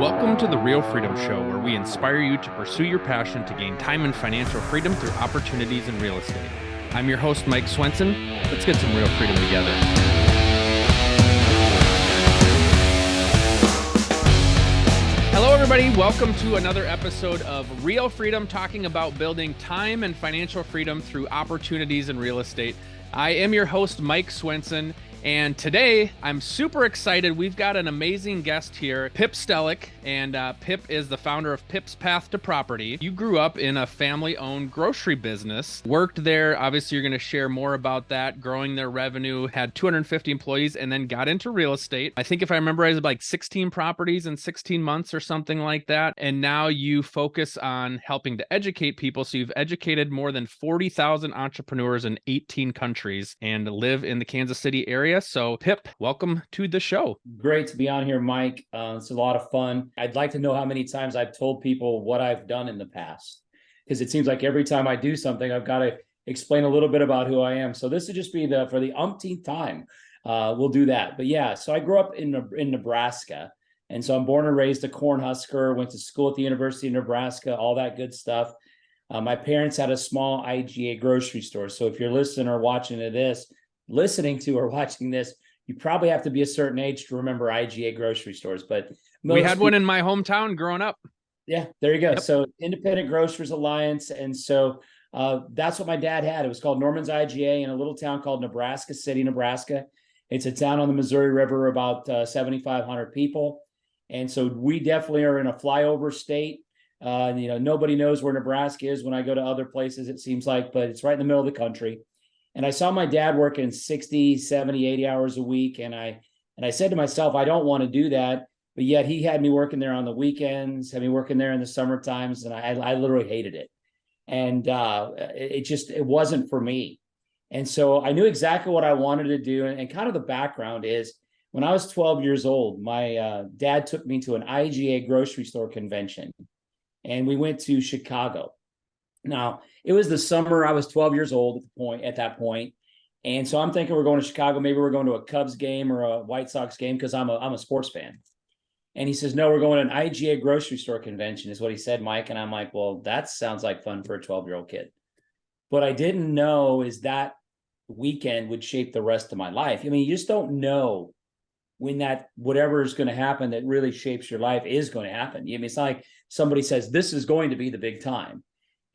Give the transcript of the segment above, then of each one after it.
Welcome to the Real Freedom Show, where we inspire you to pursue your passion to gain time and financial freedom through opportunities in real estate. I'm your host, Mike Swenson. Let's get some real freedom together. Hello, everybody. Welcome to another episode of Real Freedom, talking about building time and financial freedom through opportunities in real estate. I am your host, Mike Swenson. And today, I'm super excited. We've got an amazing guest here, Pip Stehlik, and Pip is the founder of Pip's Path to Property. You grew up in a family-owned grocery business, worked there. Obviously, you're going to share more about that, growing their revenue, had 250 employees, and then got into real estate. I think if I remember, I was like 16 properties in 16 months or something like that. And now you focus on helping to educate people. So you've educated more than 40,000 entrepreneurs in 18 countries and live in the Kansas City area. So Pip, welcome to the show. Great to be on here, Mike. It's a lot of fun. I'd like to know how many times I've told people what I've done in the past, because it seems like every time I do something, I've got to explain a little bit about who I am. So this would just be for the umpteenth time. We'll do that. But yeah, so I grew up in Nebraska. And so I'm born and raised a Cornhusker, went to school at the University of Nebraska, all that good stuff. My parents had a small IGA grocery store. So if you're listening or watching this, you probably have to be a certain age to remember IGA grocery stores. But we had one in my hometown growing up. Yeah, there you go. Yep. So Independent Grocers Alliance. And so that's what my dad had. It was called Norman's IGA in a little town called Nebraska City, Nebraska. It's a town on the Missouri River, about 7,500 people. And so we definitely are in a flyover state. Nobody knows where Nebraska is when I go to other places, it seems like, but it's right in the middle of the country. And I saw my dad working 60, 70, 80 hours a week. And I said to myself, I don't want to do that. But yet he had me working there on the weekends, had me working there in the summer times. And I literally hated it. And it wasn't for me. And so I knew exactly what I wanted to do. And kind of the background is when I was 12 years old, my dad took me to an IGA grocery store convention. And we went to Chicago. Now, it was the summer. I was 12 years old at that point. And so I'm thinking we're going to Chicago. Maybe we're going to a Cubs game or a White Sox game because I'm a sports fan. And he says, no, we're going to an IGA grocery store convention is what he said, Mike. And I'm like, well, that sounds like fun for a 12-year-old kid. What I didn't know is that weekend would shape the rest of my life. I mean, you just don't know when that whatever is going to happen that really shapes your life is going to happen. I mean, it's not like somebody says, this is going to be the big time.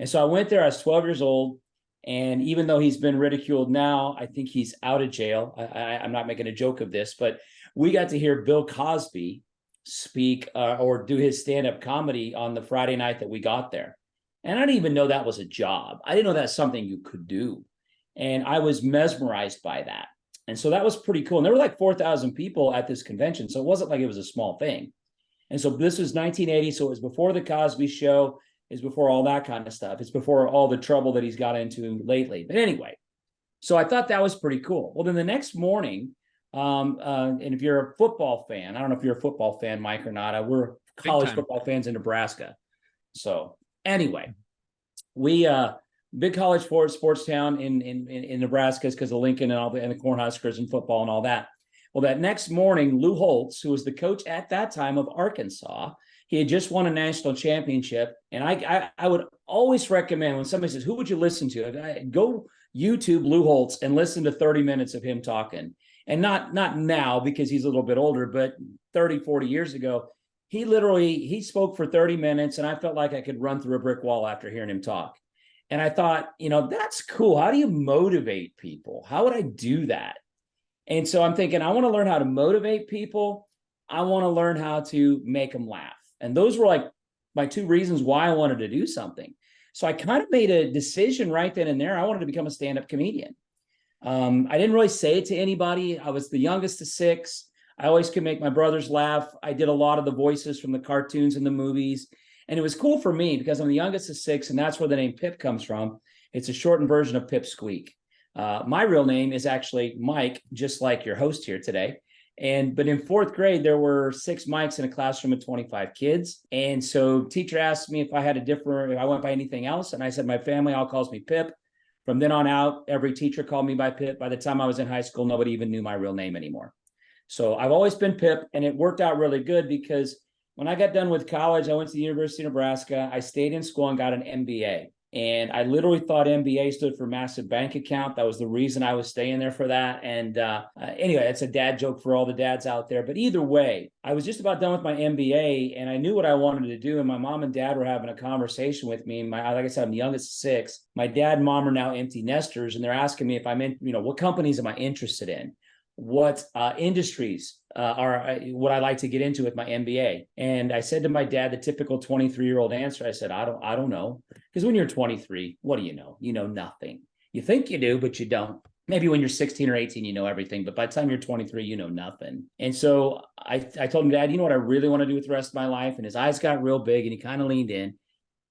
And so I went there, I was 12 years old. And even though he's been ridiculed now, I think he's out of jail. I'm not making a joke of this, but we got to hear Bill Cosby speak or do his stand-up comedy on the Friday night that we got there. And I didn't even know that was a job. I didn't know that's something you could do. And I was mesmerized by that. And so that was pretty cool. And there were like 4,000 people at this convention. So it wasn't like it was a small thing. And so this was 1980. So it was before the Cosby Show. Is before all that kind of stuff. It's before all the trouble that he's got into lately. But anyway, so I thought that was pretty cool. Well, then the next morning, and if you're a football fan, I don't know if you're a football fan, Mike, or not. We're college football fans in Nebraska. So anyway, we big college sports town in Nebraska is because of Lincoln and the Cornhuskers and football and all that. Well, that next morning, Lou Holtz, who was the coach at that time of Arkansas, he had just won a national championship. And I would always recommend when somebody says, who would you listen to? Go YouTube Lou Holtz and listen to 30 minutes of him talking. And not now because he's a little bit older, but 30, 40 years ago, he spoke for 30 minutes and I felt like I could run through a brick wall after hearing him talk. And I thought, that's cool. How do you motivate people? How would I do that? And so I'm thinking, I want to learn how to motivate people. I want to learn how to make them laugh. And those were like my two reasons why I wanted to do something. So I kind of made a decision right then and there. I wanted to become a stand-up comedian. I didn't really say it to anybody. I was the youngest of six. I always could make my brothers laugh. I did a lot of the voices from the cartoons and the movies. And it was cool for me because I'm the youngest of six, and that's where the name Pip comes from. It's a shortened version of Pip Squeak. My real name is actually Mike, just like your host here today. But in fourth grade, there were 6 mics in a classroom of 25 kids. And so teacher asked me if I went by anything else. And I said, my family all calls me Pip. From then on out, every teacher called me by Pip. By the time I was in high school, nobody even knew my real name anymore. So I've always been Pip, and it worked out really good because when I got done with college, I went to the University of Nebraska. I stayed in school and got an MBA. And I literally thought MBA stood for massive bank account. That was the reason I was staying there for that. And anyway, it's a dad joke for all the dads out there. But either way, I was just about done with my MBA and I knew what I wanted to do. And my mom and dad were having a conversation with me. Like I said, I'm the youngest of six. My dad and mom are now empty nesters. And they're asking me if I'm in, what companies am I interested in? What industries are what I like to get into with my MBA. And I said to my dad, the typical 23-year-old answer, I said, I don't know. Because when you're 23, what do you know? You know nothing. You think you do, but you don't. Maybe when you're 16 or 18, you know everything. But by the time you're 23, you know nothing. And so I told him, Dad, you know what I really want to do with the rest of my life? And his eyes got real big and he kind of leaned in and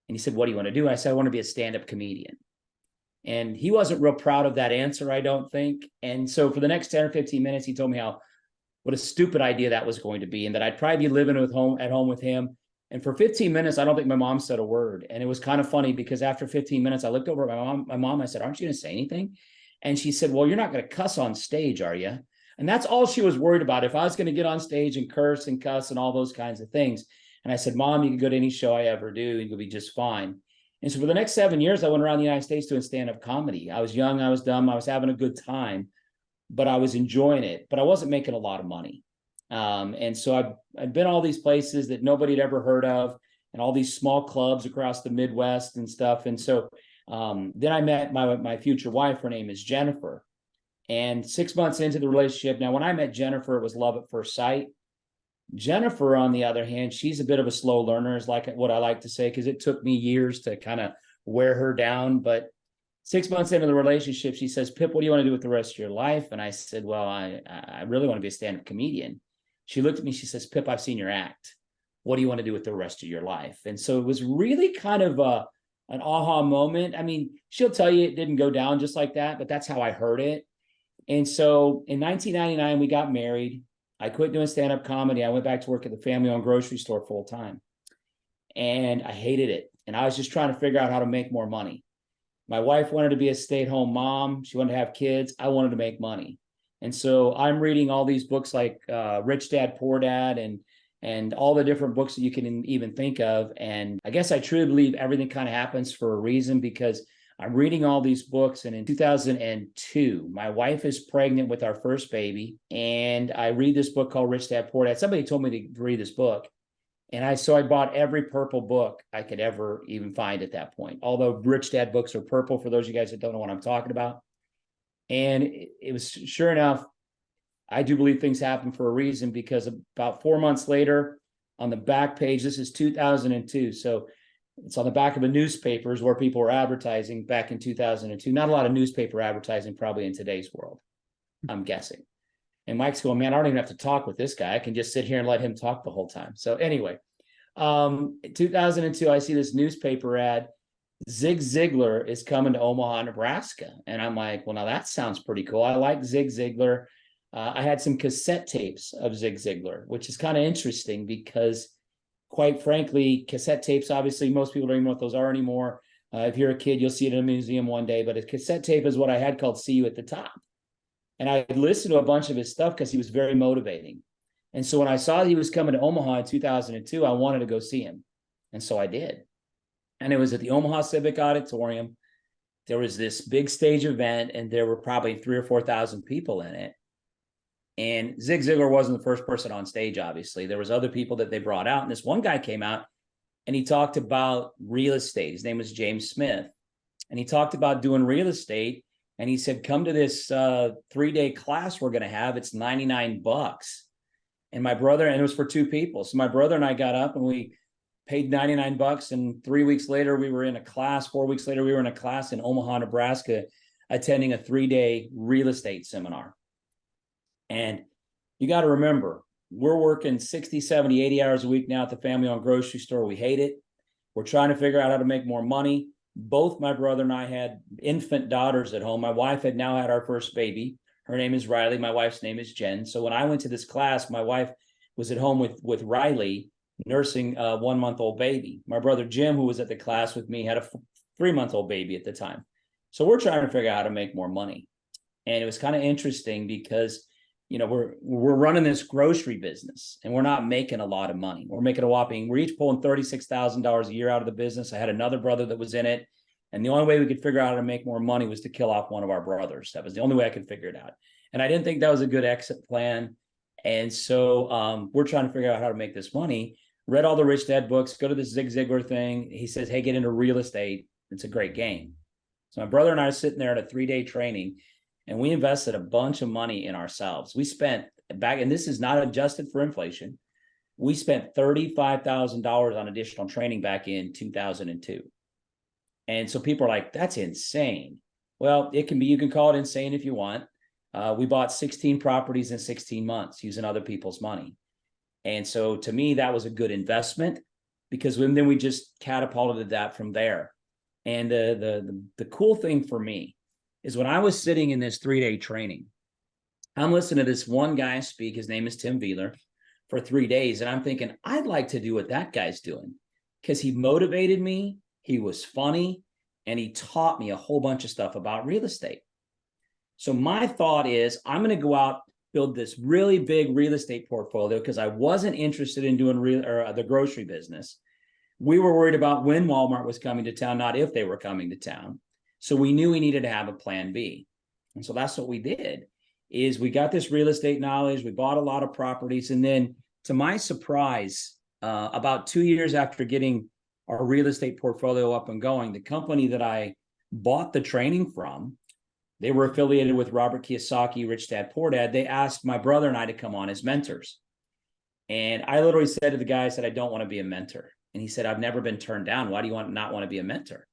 he said, what do you want to do? I said, I want to be a stand-up comedian. And he wasn't real proud of that answer, I don't think. And so for the next 10 or 15 minutes, he told me what a stupid idea that was going to be and that I'd probably be living at home with him. And for 15 minutes, I don't think my mom said a word. And it was kind of funny because after 15 minutes, I looked over at my mom, I said, aren't you going to say anything? And she said, well, you're not going to cuss on stage, are you? And that's all she was worried about. If I was going to get on stage and curse and cuss and all those kinds of things. And I said, Mom, you can go to any show I ever do and you'll be just fine. And so for the next 7 years, I went around the United States doing stand-up comedy. I was young, I was dumb, I was having a good time, but I was enjoying it, but I wasn't making a lot of money. And so I've been all these places that nobody had ever heard of and all these small clubs across the Midwest and stuff. And so then I met my future wife. Her name is Jennifer. And 6 months into the relationship, now when I met Jennifer, it was love at first sight. Jennifer, on the other hand, she's a bit of a slow learner, is like what I like to say, because it took me years to kind of wear her down. But 6 months into the relationship, she says, Pip, what do you want to do with the rest of your life? And I said, well, I really want to be a stand-up comedian. She looked at me, she says, Pip, I've seen your act. What do you want to do with the rest of your life? And so it was really kind of an aha moment. I mean, she'll tell you it didn't go down just like that, but that's how I heard it. And so in 1999, we got married. I quit doing stand-up comedy. I went back to work at the family-owned grocery store full time. And I hated it. And I was just trying to figure out how to make more money. My wife wanted to be a stay-at-home mom. She wanted to have kids. I wanted to make money. And so I'm reading all these books like Rich Dad, Poor Dad, and all the different books that you can even think of. And I guess I truly believe everything kind of happens for a reason, because I'm reading all these books. And in 2002, my wife is pregnant with our first baby. And I read this book called Rich Dad, Poor Dad. Somebody told me to read this book. And I bought every purple book I could ever even find at that point. Although Rich Dad books are purple, for those of you guys that don't know what I'm talking about. And it was, sure enough, I do believe things happen for a reason, because about 4 months later, on the back page, this is 2002. So it's on the back of a newspaper is where people were advertising back in 2002. Not a lot of newspaper advertising probably in today's world, I'm guessing. And Mike's going, man, I don't even have to talk with this guy. I can just sit here and let him talk the whole time. So anyway, 2002, I see this newspaper ad. Zig Ziglar is coming to Omaha, Nebraska. And I'm like, well, now that sounds pretty cool. I like Zig Ziglar. I had some cassette tapes of Zig Ziglar, which is kind of interesting because, quite frankly, cassette tapes, obviously, most people don't even know what those are anymore. If you're a kid, you'll see it in a museum one day. But a cassette tape is what I had called See You at the Top. And I listened to a bunch of his stuff because he was very motivating. And so when I saw that he was coming to Omaha in 2002, I wanted to go see him. And so I did. And it was at the Omaha Civic Auditorium. There was this big stage event, and there were probably 3,000 or 4,000 people in it. And Zig Ziglar wasn't the first person on stage, obviously. There was other people that they brought out. And this one guy came out, and he talked about real estate. His name was James Smith. And he talked about doing real estate. And he said, come to this 3-day class we're going to have. It's $99. And my brother, and it was for 2 people. So my brother and I got up and we paid $99. And 3 weeks later, we were in a class. 4 weeks later, we were in a class in Omaha, Nebraska, attending a 3-day real estate seminar. And you got to remember, we're working 60, 70, 80 hours a week now at the family-owned grocery store. We hate it. We're trying to figure out how to make more money. Both my brother and I had infant daughters at home. My wife had now had our first baby. Her name is Riley. My wife's name is Jen. So when I went to this class, my wife was at home with Riley, nursing a 1-month-old baby. My brother Jim, who was at the class with me, had a 3-month-old baby at the time. So we're trying to figure out how to make more money. And it was kind of interesting because we're running this grocery business and we're not making a lot of money. We're making a whopping, we're each pulling $36,000 a year out of the business. I had another brother that was in it. And the only way we could figure out how to make more money was to kill off one of our brothers. That was the only way I could figure it out. And I didn't think that was a good exit plan. And so we're trying to figure out how to make this money. Read all the Rich Dad books, go to the Zig Ziglar thing. He says, hey, get into real estate. It's a great game. So my brother and I are sitting there at a 3-day training, and we invested a bunch of money in ourselves. We spent back, and this is not adjusted for inflation, we spent $35,000 on additional training back in 2002. And so people are like, that's insane. Well, it can be, you can call it insane if you want. We bought 16 properties in 16 months using other people's money. And so to me, that was a good investment, because then we just catapulted that from there. And the cool thing for me is when I was sitting in this 3-day training, I'm listening to this one guy speak. His name is Tim Wheeler, for 3 days. And I'm thinking, I'd like to do what that guy's doing, because he motivated me. He was funny, and he taught me a whole bunch of stuff about real estate. So my thought is, I'm going to go out, build this really big real estate portfolio, because I wasn't interested in doing the grocery business. We were worried about when Walmart was coming to town, not if they were coming to town. So we knew we needed to have a plan B. And so that's what we did, is we got this real estate knowledge. We bought a lot of properties. And then to my surprise, about 2 years after getting our real estate portfolio up and going, the company that I bought the training from, they were affiliated with Robert Kiyosaki, Rich Dad, Poor Dad. They asked my brother and I to come on as mentors. And I literally said to the guy, I said, I don't want to be a mentor. And he said, I've never been turned down. Why do you not want to be a mentor?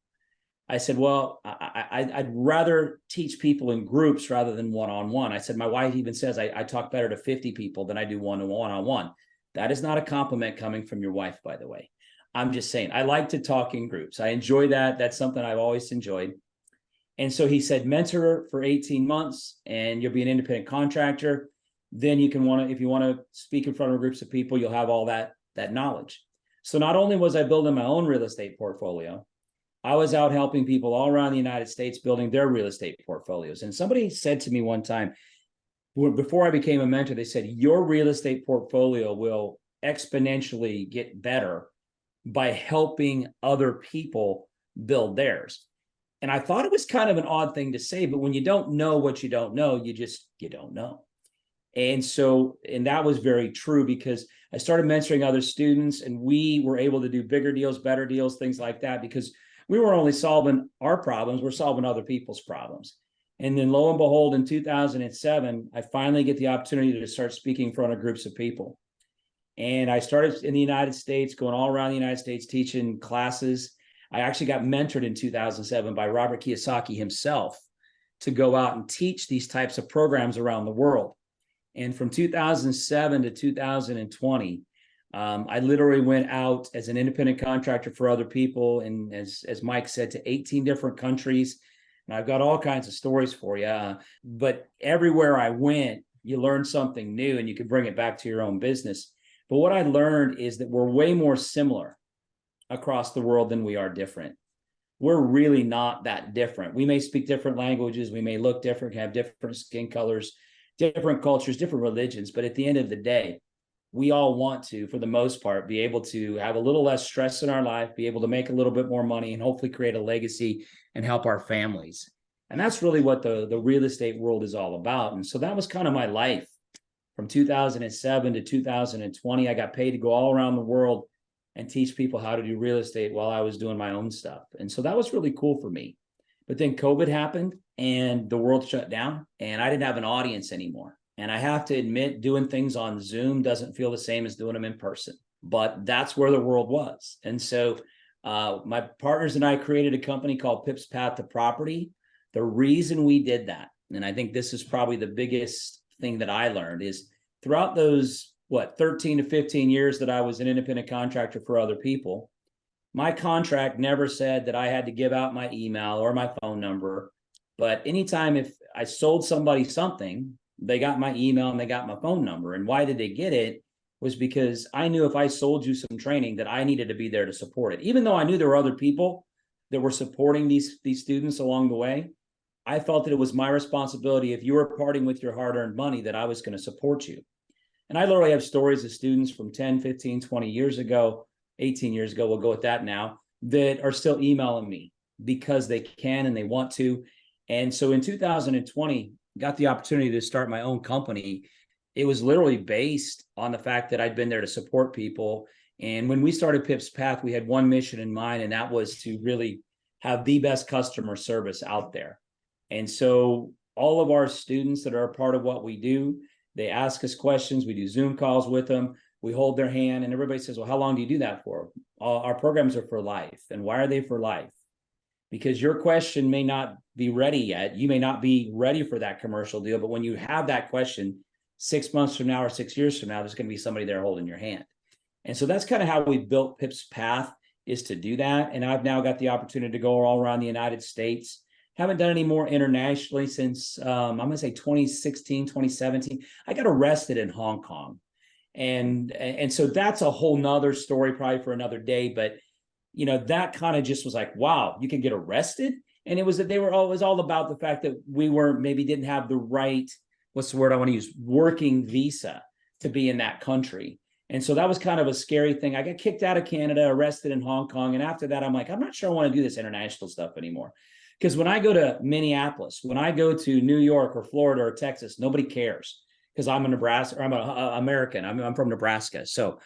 I said, well, I'd rather teach people in groups rather than one-on-one. I said, my wife even says I talk better to 50 people than I do one-on-one. That is not a compliment coming from your wife, by the way. I'm just saying, I like to talk in groups. I enjoy that. That's something I've always enjoyed. And so he said, mentor for 18 months and you'll be an independent contractor. Then you can if you want to speak in front of groups of people, you'll have all that knowledge. So not only was I building my own real estate portfolio, I was out helping people all around the United States building their real estate portfolios. And somebody said to me one time, before I became a mentor, they said, your real estate portfolio will exponentially get better by helping other people build theirs. And I thought it was kind of an odd thing to say, but when you don't know what you don't know, you don't know. And that was very true, because I started mentoring other students, and we were able to do bigger deals, better deals, things like that, because we were only solving our problems, we're solving other people's problems. And then lo and behold, in 2007, I finally get the opportunity to start speaking in front of groups of people. And I started in the United States, going all around the United States, teaching classes. I actually got mentored in 2007 by Robert Kiyosaki himself to go out and teach these types of programs around the world. And from 2007 to 2020, I literally went out as an independent contractor for other people. And as Mike said, to 18 different countries. And I've got all kinds of stories for you. But everywhere I went, you learn something new and you can bring it back to your own business. But what I learned is that we're way more similar across the world than we are different. We're really not that different. We may speak different languages. We may look different, have different skin colors, different cultures, different religions. But at the end of the day, we all want to, for the most part, be able to have a little less stress in our life, be able to make a little bit more money, and hopefully create a legacy and help our families. And that's really what the real estate world is all about. And so that was kind of my life. From 2007 to 2020, I got paid to go all around the world and teach people how to do real estate while I was doing my own stuff. And so that was really cool for me. But then COVID happened and the world shut down and I didn't have an audience anymore. And I have to admit, doing things on Zoom doesn't feel the same as doing them in person, but that's where the world was. And so my partners and I created a company called Pip's Path to Property. The reason we did that, and I think this is probably the biggest thing that I learned, is throughout those 13 to 15 years that I was an independent contractor for other people, my contract never said that I had to give out my email or my phone number. But anytime if I sold somebody something, they got my email and they got my phone number. And why did they get it? Was because I knew if I sold you some training that I needed to be there to support it. Even though I knew there were other people that were supporting these students along the way, I felt that it was my responsibility, if you were parting with your hard-earned money, that I was going to support you. And I literally have stories of students from 10, 15, 20 years ago, 18 years ago, we'll go with that now, that are still emailing me because they can and they want to. And so in 2020, got the opportunity to start my own company. It was literally based on the fact that I'd been there to support people. And when we started Pip's Path, we had one mission in mind, and that was to really have the best customer service out there. And so all of our students that are a part of what we do, they ask us questions. We do Zoom calls with them. We hold their hand, and everybody says, well, how long do you do that for? Our programs are for life. And why are they for life? Because your question may not be ready yet. You may not be ready for that commercial deal, but when you have that question 6 months from now or 6 years from now, there's going to be somebody there holding your hand. And so that's kind of how we built Pip's Path, is to do that. And I've now got the opportunity to go all around the United States. Haven't done any more internationally since, I'm going to say 2016, 2017. I got arrested in Hong Kong. And so that's a whole nother story, probably for another day. But, you know, that kind of just was like, wow, you can get arrested. And it was that it was all about the fact that we didn't have the right, what's the word I want to use, working visa to be in that country. And so that was kind of a scary thing. I got kicked out of Canada, arrested in Hong Kong. And after that, I'm like, I'm not sure I want to do this international stuff anymore. Because when I go to Minneapolis, when I go to New York or Florida or Texas, nobody cares, because I'm a Nebraska, or I'm an American. I'm from Nebraska. So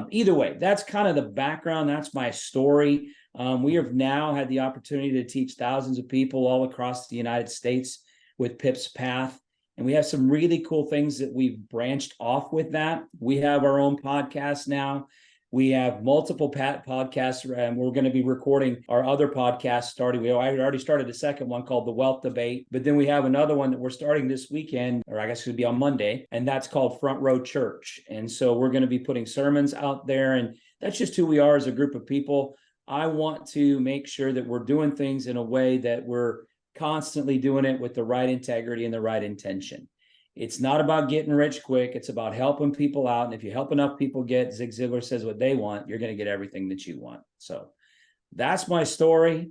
either way, that's kind of the background. That's my story. We have now had the opportunity to teach thousands of people all across the United States with Pip's Path. And we have some really cool things that we've branched off with that. We have our own podcast now. We have multiple podcasts, and we're going to be recording our other podcast starting. I already started a second one called The Wealth Debate, but then we have another one that we're starting this weekend, or I guess it'll be on Monday, and that's called Front Row Church. And so we're going to be putting sermons out there, and that's just who we are as a group of people. I want to make sure that we're doing things in a way that we're constantly doing it with the right integrity and the right intention. It's not about getting rich quick. It's about helping people out. And if you help enough people get, Zig Ziglar says, what they want, you're going to get everything that you want. So that's my story.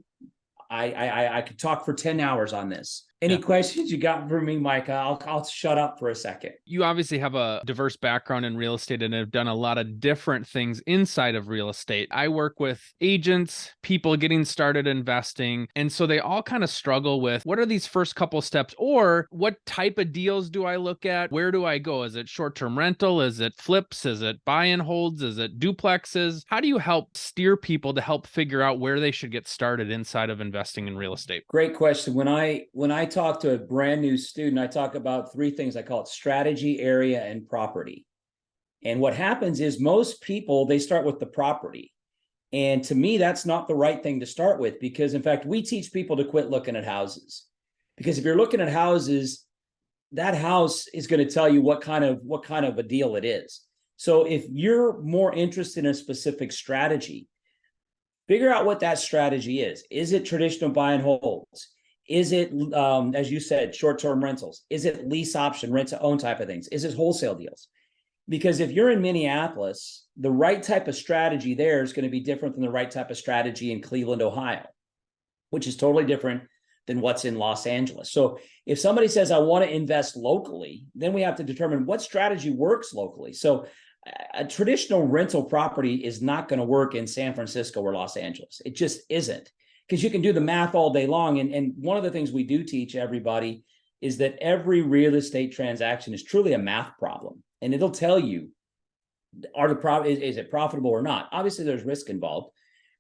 I could talk for 10 hours on this. Any questions you got for me, Mike? I'll shut up for a second. You obviously have a diverse background in real estate and have done a lot of different things inside of real estate. I work with agents, people getting started investing. And so they all kind of struggle with, what are these first couple steps, or what type of deals do I look at? Where do I go? Is it short-term rental? Is it flips? Is it buy and holds? Is it duplexes? How do you help steer people to help figure out where they should get started inside of investing in real estate? Great question. When I talk to a brand new student, I talk about three things. I call it strategy, area, and property. And what happens is most people, they start with the property. And to me, that's not the right thing to start with, because in fact, we teach people to quit looking at houses. Because if you're looking at houses, that house is going to tell you what kind of a deal it is. So if you're more interested in a specific strategy, figure out what that strategy is. Is it traditional buy and holds? Is it, as you said, short-term rentals? Is it lease option, rent to own type of things? Is it wholesale deals? Because if you're in Minneapolis, the right type of strategy there is going to be different than the right type of strategy in Cleveland, Ohio, which is totally different than what's in Los Angeles. So if somebody says, I want to invest locally, then we have to determine what strategy works locally. So a traditional rental property is not going to work in San Francisco or Los Angeles. It just isn't, because you can do the math all day long. And one of the things we do teach everybody is that every real estate transaction is truly a math problem. And it'll tell you, is it profitable or not? Obviously, there's risk involved.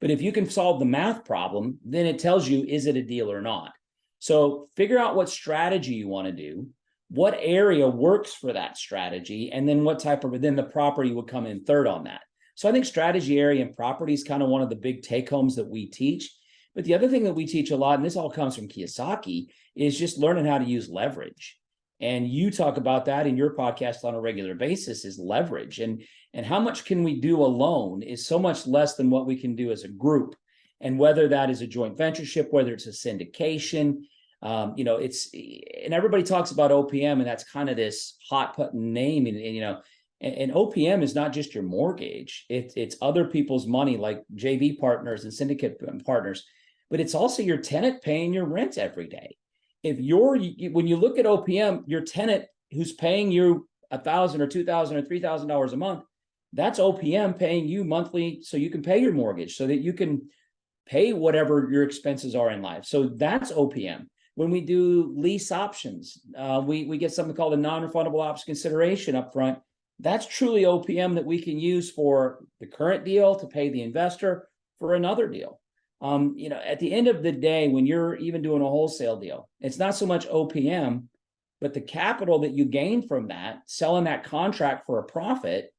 But if you can solve the math problem, then it tells you, is it a deal or not? So figure out what strategy you want to do, what area works for that strategy, and then then the property would come in third on that. So I think strategy, area, and property is kind of one of the big take homes that we teach. But the other thing that we teach a lot, and this all comes from Kiyosaki, is just learning how to use leverage. And you talk about that in your podcast on a regular basis, is leverage. And how much can we do alone is so much less than what we can do as a group. And whether that is a joint ventureship, whether it's a syndication, and everybody talks about OPM, and that's kind of this hot button name. And OPM is not just your mortgage. It's other people's money, like JV partners and syndicate partners, but it's also your tenant paying your rent every day. when you look at OPM, your tenant who's paying you $1,000 or $2,000 or $3,000 a month, that's OPM paying you monthly so you can pay your mortgage, so that you can pay whatever your expenses are in life. So that's OPM. When we do lease options, we get something called a non-refundable ops consideration up front. That's truly OPM that we can use for the current deal to pay the investor for another deal. At the end of the day, when you're even doing a wholesale deal, it's not so much OPM, but the capital that you gain from that, selling that contract for a profit,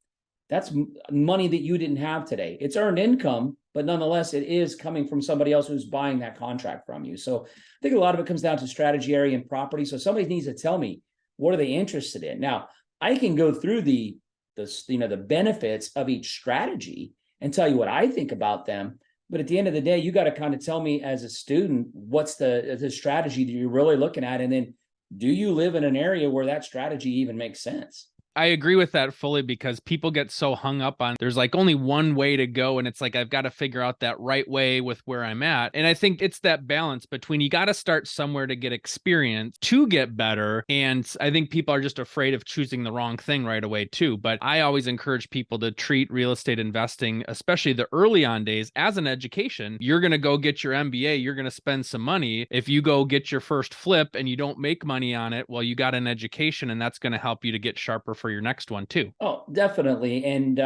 that's money that you didn't have today. It's earned income, but nonetheless, it is coming from somebody else who's buying that contract from you. So I think a lot of it comes down to strategy area and property. So somebody needs to tell me, what are they interested in? Now, I can go through the benefits of each strategy and tell you what I think about them. But at the end of the day, you got to kind of tell me as a student, what's the strategy that you're really looking at? And then, do you live in an area where that strategy even makes sense? I agree with that fully, because people get so hung up on there's like only one way to go. And it's like, I've got to figure out that right way with where I'm at. And I think it's that balance between, you got to start somewhere to get experience to get better. And I think people are just afraid of choosing the wrong thing right away too. But I always encourage people to treat real estate investing, especially the early on days, as an education. You're going to go get your MBA. You're going to spend some money. If you go get your first flip and you don't make money on it, well, you got an education, and that's going to help you to get sharper for your next one too. Oh, definitely. And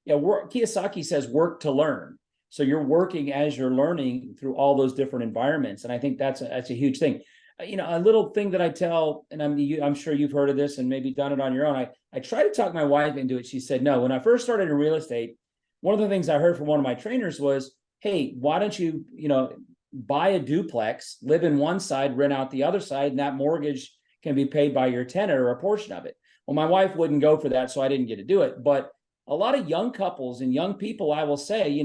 Kiyosaki says work to learn. So you're working as you're learning through all those different environments. And I think that's a huge thing. A little thing that I tell, and I'm sure you've heard of this and maybe done it on your own. I try to talk my wife into it. She said, no. When I first started in real estate, one of the things I heard from one of my trainers was, hey, why don't you, buy a duplex, live in one side, rent out the other side, and that mortgage can be paid by your tenant or a portion of it. Well, my wife wouldn't go for that, so I didn't get to do it. But a lot of young couples and young people, I will say,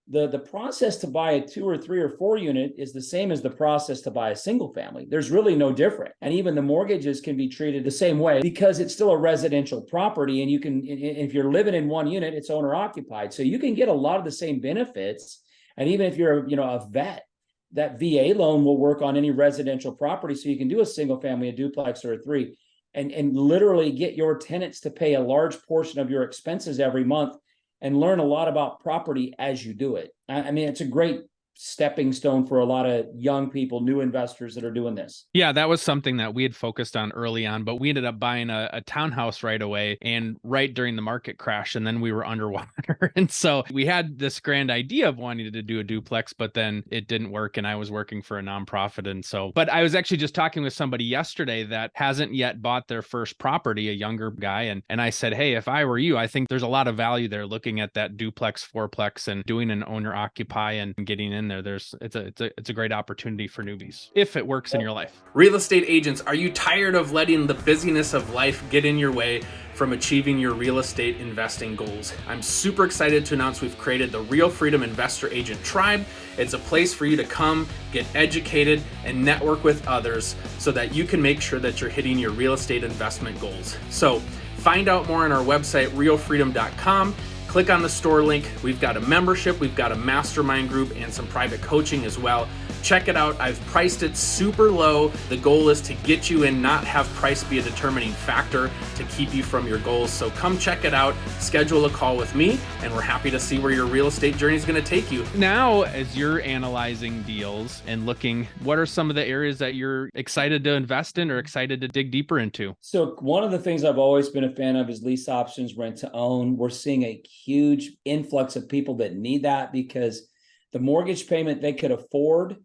the process to buy a 2 or 3 or 4 unit is the same as the process to buy a single family. There's really no different. And even the mortgages can be treated the same way, because it's still a residential property. And you can, if you're living in one unit, it's owner occupied. So you can get a lot of the same benefits. And even if you're, a vet, that VA loan will work on any residential property. So you can do a single family, a duplex, or a 3. And literally get your tenants to pay a large portion of your expenses every month, and learn a lot about property as you do it. I mean, it's a great stepping stone for a lot of young people, new investors that are doing this. Yeah, that was something that we had focused on early on, but we ended up buying a townhouse right away, and right during the market crash, and then we were underwater. And so we had this grand idea of wanting to do a duplex, but then it didn't work, and I was working for a nonprofit. And so, but I was actually just talking with somebody yesterday that hasn't yet bought their first property, a younger guy. And I said, hey, if I were you, I think there's a lot of value there looking at that duplex, fourplex, and doing an owner occupy and getting in there. It's a great opportunity for newbies if it works in your life. Real estate agents, are you tired of letting the busyness of life get in your way from achieving your real estate investing goals? I'm super excited to announce we've created the Real Freedom Investor Agent Tribe. It's a place for you to come, get educated, and network with others so that you can make sure that you're hitting your real estate investment goals. So find out more on our website, realfreedom.com. Click on the store link. We've got a membership, we've got a mastermind group, and some private coaching as well. Check it out. I've priced it super low. The goal is to get you in, not have price be a determining factor to keep you from your goals. So come check it out, schedule a call with me, and we're happy to see where your real estate journey is going to take you. Now, as you're analyzing deals and looking, what are some of the areas that you're excited to invest in or excited to dig deeper into? So one of the things I've always been a fan of is lease options, rent to own. We're seeing a huge influx of people that need that, because the mortgage payment they could afford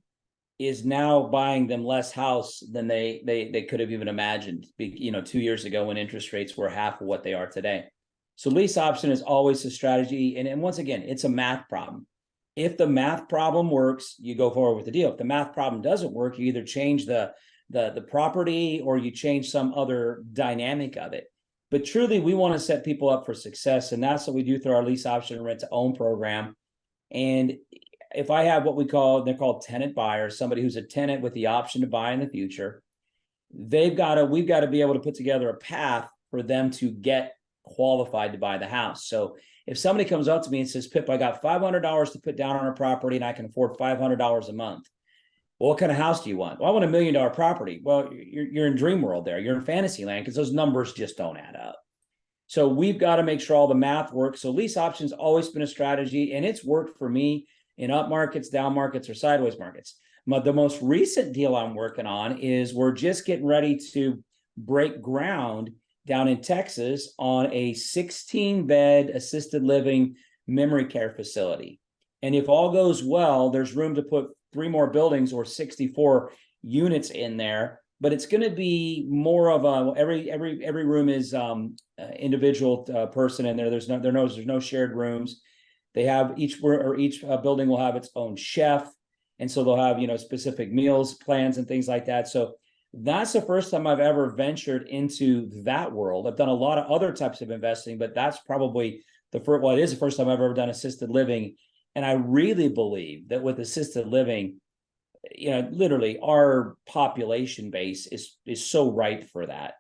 is now buying them less house than they could have even imagined, 2 years ago when interest rates were half of what they are today. So lease option is always a strategy. And once again, it's a math problem. If the math problem works, you go forward with the deal. If the math problem doesn't work, you either change the property or you change some other dynamic of it. But truly, we want to set people up for success. And that's what we do through our lease option rent to own program. And if I have what they're called tenant buyers, somebody who's a tenant with the option to buy in the future, we've got to be able to put together a path for them to get qualified to buy the house. So if somebody comes up to me and says, Pip, I got $500 to put down on a property and I can afford $500 a month, Well, what kind of house do you want? Well, I want $1 million property. Well, you're in dream world there. You're in fantasy land because those numbers just don't add up. So we've got to make sure all the math works. So lease options always been a strategy, and it's worked for me in up markets, down markets, or sideways markets. But the most recent deal I'm working on is we're just getting ready to break ground down in Texas on a 16-bed assisted living memory care facility. And if all goes well, there's room to put 3 more buildings or 64 units in there. But it's going to be more of a every room is individual person in there. There's no shared rooms. They have each building will have its own chef, and so they'll have specific meals plans and things like that. So that's the first time I've ever ventured into that world. I've done a lot of other types of investing, but that's probably the first. Well, it is the first time I've ever done assisted living, and I really believe that with assisted living, literally our population base is so ripe for that,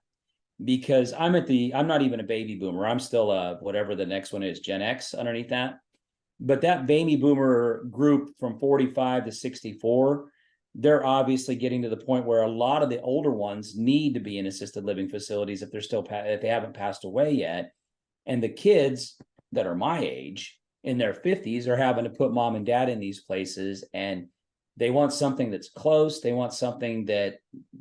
because I'm not even a baby boomer. I'm still whatever the next one is, Gen X underneath that. But that baby boomer group from 45 to 64, they're obviously getting to the point where a lot of the older ones need to be in assisted living facilities if they haven't passed away yet. And the kids that are my age in their 50s are having to put mom and dad in these places, and they want something that's close. They want something that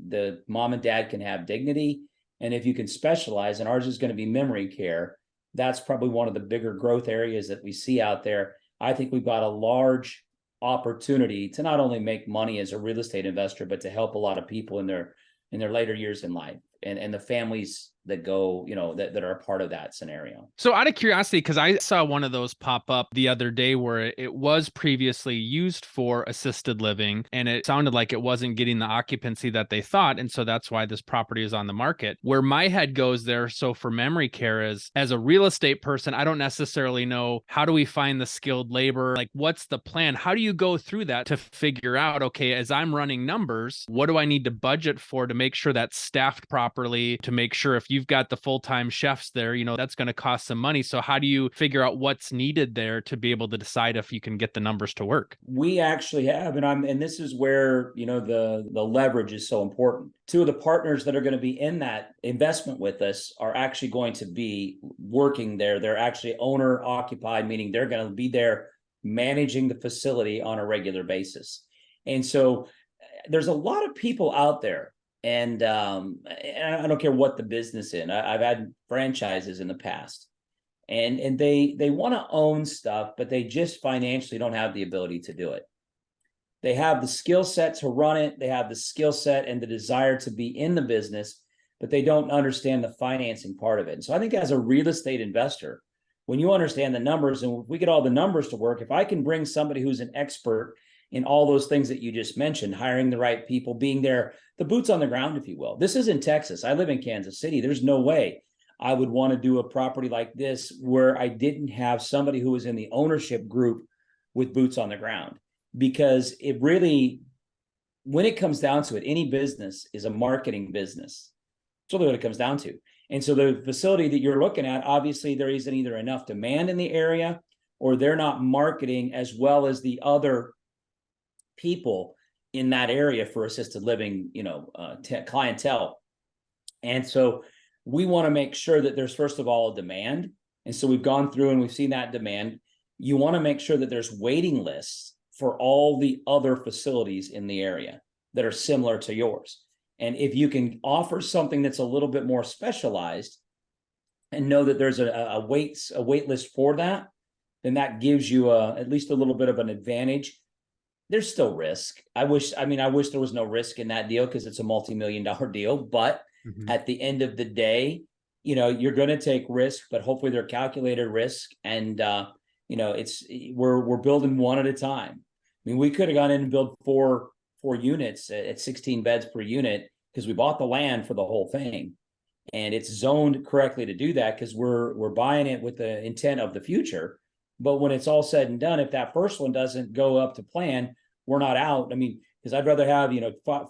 the mom and dad can have dignity. And if you can specialize, and ours is going to be memory care, that's probably one of the bigger growth areas that we see out there. I think we've got a large opportunity to not only make money as a real estate investor, but to help a lot of people in their later years in life, and the families that go, that are a part of that scenario. So out of curiosity, because I saw one of those pop up the other day where it was previously used for assisted living, and it sounded like it wasn't getting the occupancy that they thought. And so that's why this property is on the market. Where my head goes there, so for memory care, is as a real estate person, I don't necessarily know, how do we find the skilled labor? Like, what's the plan? How do you go through that to figure out, okay, as I'm running numbers, what do I need to budget for to make sure that's staffed properly, to make sure if you've got the full-time chefs there, that's going to cost some money. So how do you figure out what's needed there to be able to decide if you can get the numbers to work? We actually have, and this is where, the leverage is so important. 2 of the partners that are going to be in that investment with us are actually going to be working there. They're actually owner occupied, meaning they're going to be there managing the facility on a regular basis. And so there's a lot of people out there. And I don't care what the business is. I've had franchises in the past, and they want to own stuff, but they just financially don't have the ability to do it. They have the skill set to run it. They have the skill set and the desire to be in the business, but they don't understand the financing part of it. And so I think as a real estate investor, when you understand the numbers, and if we get all the numbers to work, if I can bring somebody who's an expert in all those things that you just mentioned, hiring the right people, being there, the boots on the ground, if you will. This is in Texas. I live in Kansas City. There's no way I would want to do a property like this where I didn't have somebody who was in the ownership group with boots on the ground. Because it really, when it comes down to it, any business is a marketing business. That's really what it comes down to. And so the facility that you're looking at, obviously there isn't either enough demand in the area, or they're not marketing as well as the other people in that area for assisted living, clientele. And so we want to make sure that there's, first of all, a demand. And so we've gone through and we've seen that demand. You want to make sure that there's waiting lists for all the other facilities in the area that are similar to yours. And if you can offer something that's a little bit more specialized and know that there's a wait list for that, then that gives you at least a little bit of an advantage. There's still risk. I wish there was no risk in that deal because it's a multi-million-dollar deal. But at the end of the day, you're going to take risk, but hopefully they're calculated risk. And we're building one at a time. I mean, we could have gone in and built four units at 16 beds per unit because we bought the land for the whole thing, and it's zoned correctly to do that because we're buying it with the intent of the future. But when it's all said and done, if that first one doesn't go up to plan, we're not out. I mean, because I'd rather have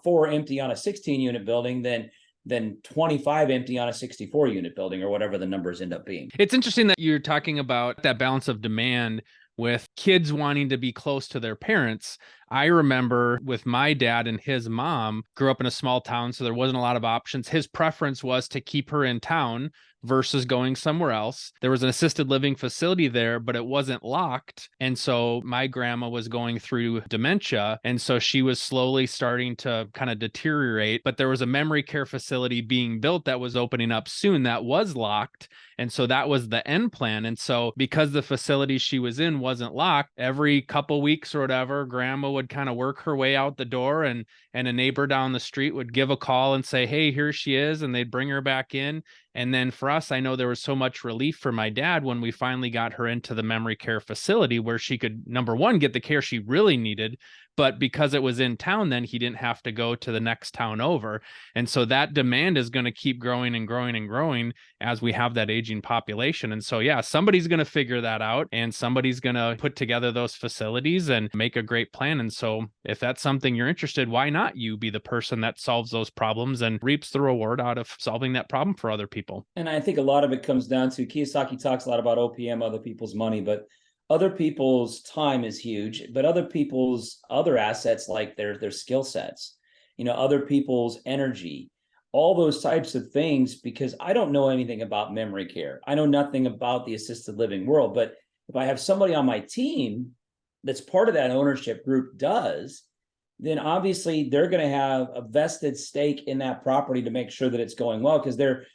4 empty on a 16 unit building than 25 empty on a 64 unit building, or whatever the numbers end up being. It's interesting that you're talking about that balance of demand with kids wanting to be close to their parents. I remember with my dad and his mom grew up in a small town, so there wasn't a lot of options. His preference was to keep her in town versus going somewhere else. There was an assisted living facility there, but it wasn't locked. And so my grandma was going through dementia. And so she was slowly starting to kind of deteriorate. But there was a memory care facility being built that was opening up soon that was locked. And so that was the end plan. And so because the facility she was in wasn't locked, every couple weeks or whatever, grandma would kind of work her way out the door, and a neighbor down the street would give a call and say, hey, here she is. And they'd bring her back in. And then for us, I know there was so much relief for my dad when we finally got her into the memory care facility where she could, number one, get the care she really needed. But because it was in town, then he didn't have to go to the next town over. And so that demand is going to keep growing and growing and growing as we have that aging population. And so, yeah, somebody's going to figure that out, and somebody's going to put together those facilities and make a great plan. And so if that's something you're interested, why not you be the person that solves those problems and reaps the reward out of solving that problem for other people? And I think a lot of it comes down to Kiyosaki talks a lot about OPM, other people's money, but other people's time is huge, but other people's other assets, like their skill sets, other people's energy, all those types of things, because I don't know anything about memory care. I know nothing about the assisted living world, but if I have somebody on my team that's part of that ownership group does, then obviously they're going to have a vested stake in that property to make sure that it's going well, because their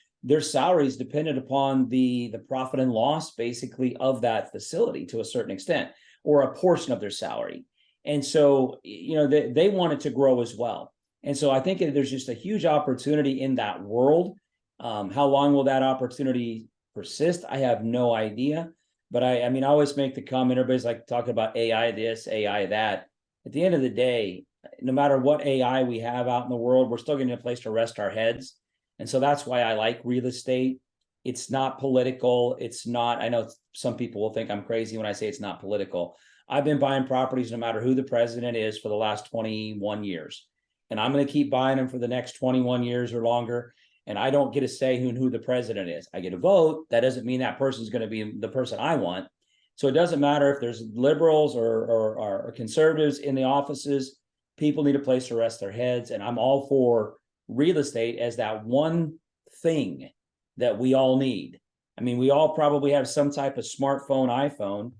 salaries dependent upon the profit and loss basically of that facility to a certain extent, or a portion of their salary. And so, they want it to grow as well. And so I think there's just a huge opportunity in that world. How long will that opportunity persist? I have no idea. But I always make the comment, everybody's like talking about AI this, AI that. At the end of the day, no matter what AI we have out in the world, we're still getting a place to rest our heads. And so that's why I like real estate. It's not political. It's not, I know some people will think I'm crazy when I say it's not political. I've been buying properties no matter who the president is for the last 21 years. And I'm going to keep buying them for the next 21 years or longer. And I don't get a say in who the president is. I get a vote. That doesn't mean that person's going to be the person I want. So it doesn't matter if there's liberals or conservatives in the offices. People need a place to rest their heads. And I'm all for real estate as that one thing that we all need. We all probably have some type of smartphone, iPhone.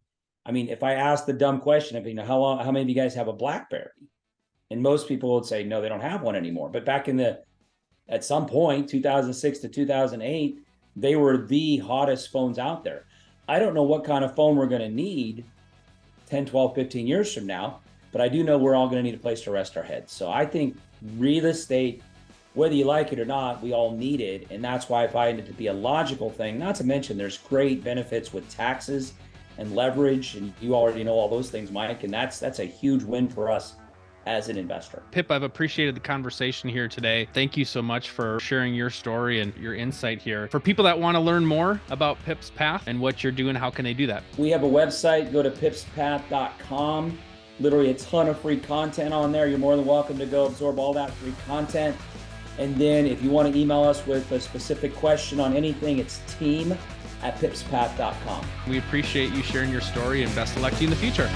If I ask the dumb question of, how many of you guys have a BlackBerry? And most people would say, no, they don't have one anymore. But back at some point, 2006 to 2008, they were the hottest phones out there. I don't know what kind of phone we're going to need 10, 12, 15 years from now, but I do know we're all going to need a place to rest our heads. So I think real estate, whether you like it or not, we all need it. And that's why I find it to be a logical thing. Not to mention there's great benefits with taxes and leverage. And you already know all those things, Mike. And that's a huge win for us as an investor. Pip, I've appreciated the conversation here today. Thank you so much for sharing your story and your insight here. For people that want to learn more about Pip's Path and what you're doing, how can they do that? We have a website. Go to pipspath.com. Literally a ton of free content on there. You're more than welcome to go absorb all that free content. And then if you want to email us with a specific question on anything, it's team@pipspath.com. We appreciate you sharing your story, and best of luck to you in the future.